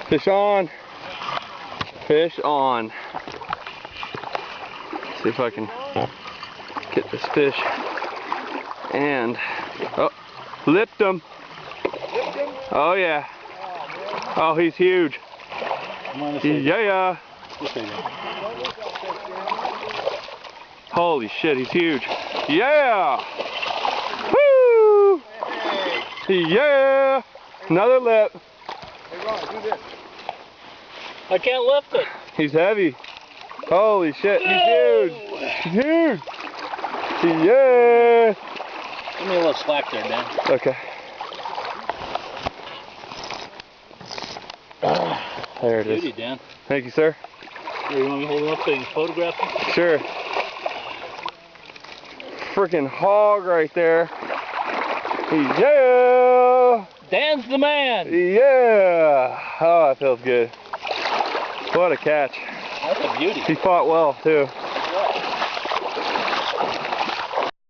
Fish on. Fish on. See if I can get this fish. And, oh, lipped him. Oh yeah. Oh, he's huge. Yeah. Holy shit, he's huge. Yeah. Woo. Yeah. Another lip. Hey Ron, do this. I can't lift it. He's heavy. Holy shit, he's huge. He's huge. Yeah. Give me a little slack there, man. Okay. There it is. Beauty, Dan. Thank you, sir. Here, you want me to hold him up so you can photograph him? Sure. Freaking hog right there. Yeah. Dan's the man. Yeah. Oh, that feels good. What a catch. That's a beauty. He fought well, too.